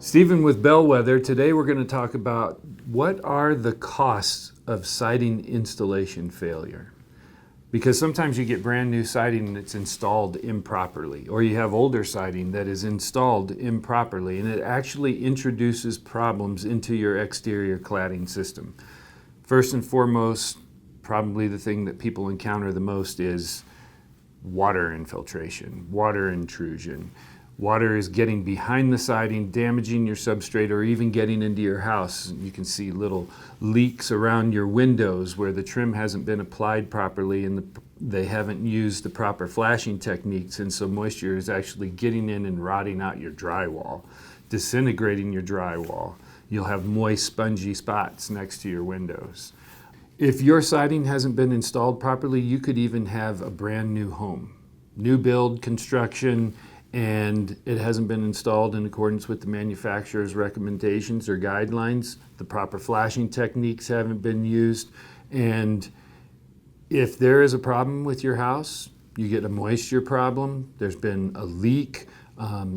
Stephen with Bellwether. Today we're going to talk about what are the costs of siding installation failure. Because sometimes you get brand new siding that's installed improperly, or you have older siding that is installed improperly, and it actually introduces problems into your exterior cladding system. First and foremost, probably the thing that people encounter the most is water infiltration, water intrusion. Water is getting behind the siding, damaging your substrate, or even getting into your house. You can see little leaks around your windows where the trim hasn't been applied properly and they haven't used the proper flashing techniques, and so moisture is actually getting in and rotting out your drywall, disintegrating your drywall. You'll have moist, spongy spots next to your windows. If your siding hasn't been installed properly, you could even have a brand new home, new build construction, and it hasn't been installed in accordance with the manufacturer's recommendations or guidelines. The proper flashing techniques haven't been used. And if there is a problem with your house, you get a moisture problem, there's been a leak,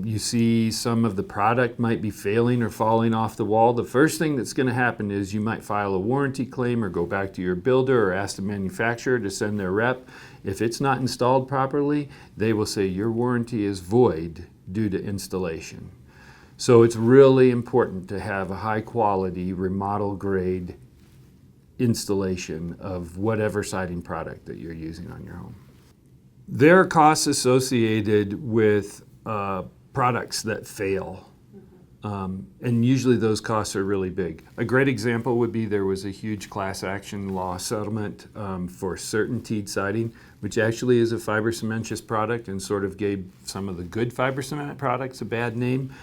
you see some of the product might be failing or falling off the wall, the first thing that's going to happen is you might file a warranty claim or go back to your builder or ask the manufacturer to send their rep. If it's not installed properly, they will say your warranty is void due to installation. So it's really important to have a high quality remodel grade installation of whatever siding product that you're using on your home. There are costs associated with products that fail. And usually those costs are really big. A great example would be there was a huge class action law settlement for CertainTeed siding, which actually is a fiber cementitious product and sort of gave some of the good fiber cement products a bad name.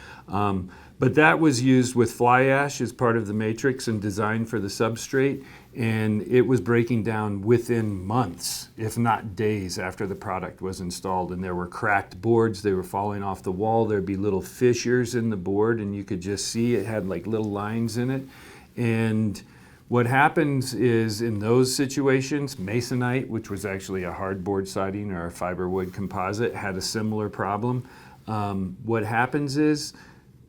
But that was used with fly ash as part of the matrix and designed for the substrate, and it was breaking down within months, if not days, after the product was installed. And there were cracked boards, they were falling off the wall, there'd be little fissures in the board, and you could just see it had like little lines in it. And what happens is in those situations, Masonite, which was actually a hardboard siding or a fiber wood composite, had a similar problem. What happens is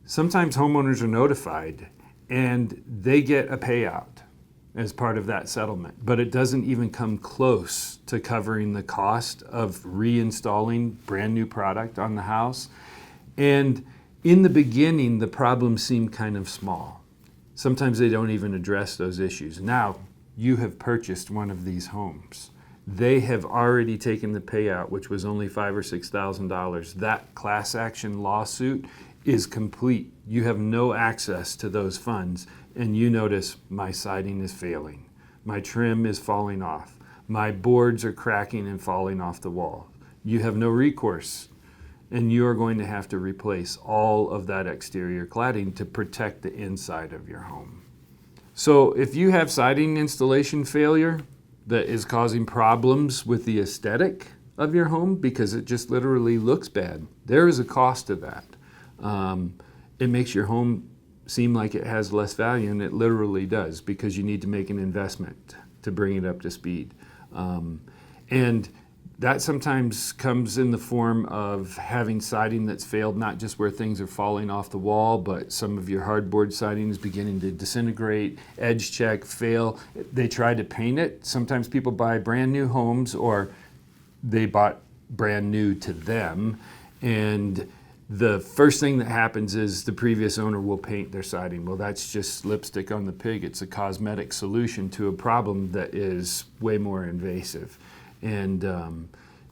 sometimes homeowners are notified and they get a payout as part of that settlement, but it doesn't even come close to covering the cost of reinstalling brand new product on the house. And in the beginning, the problems seem kind of small. Sometimes they don't even address those issues. Now, you have purchased one of these homes. They have already taken the payout, which was only $5,000 or $6,000. That class action lawsuit is complete. You have no access to those funds, and you notice my siding is failing. My trim is falling off. My boards are cracking and falling off the wall. You have no recourse, and you are going to have to replace all of that exterior cladding to protect the inside of your home. So if you have siding installation failure that is causing problems with the aesthetic of your home because it just literally looks bad, there is a cost to that. It makes your home seem like it has less value, and it literally does, because you need to make an investment to bring it up to speed. And that sometimes comes in the form of having siding that's failed, not just where things are falling off the wall, but some of your hardboard siding is beginning to disintegrate, edge check, fail. They try to paint it. Sometimes people buy brand new homes, or they bought brand new to them, and the first thing that happens is the previous owner will paint their siding. Well, that's just lipstick on the pig. It's a cosmetic solution to a problem that is way more invasive. And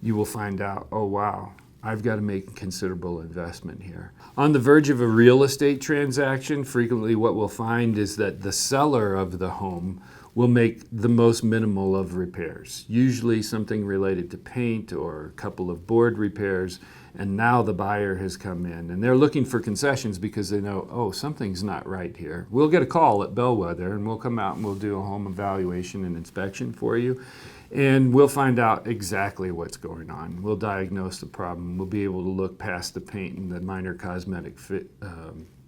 you will find out, oh wow, I've got to make a considerable investment here. On the verge of a real estate transaction, frequently what we'll find is that the seller of the home will make the most minimal of repairs, usually something related to paint or a couple of board repairs. And now the buyer has come in and they're looking for concessions because they know, oh, something's not right here. We'll get a call at Bellwether and we'll come out and we'll do a home evaluation and inspection for you. And we'll find out exactly what's going on. We'll diagnose the problem. We'll be able to look past the paint and the minor cosmetic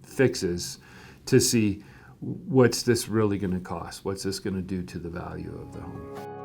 fixes to see, what's this really going to cost? What's this going to do to the value of the home?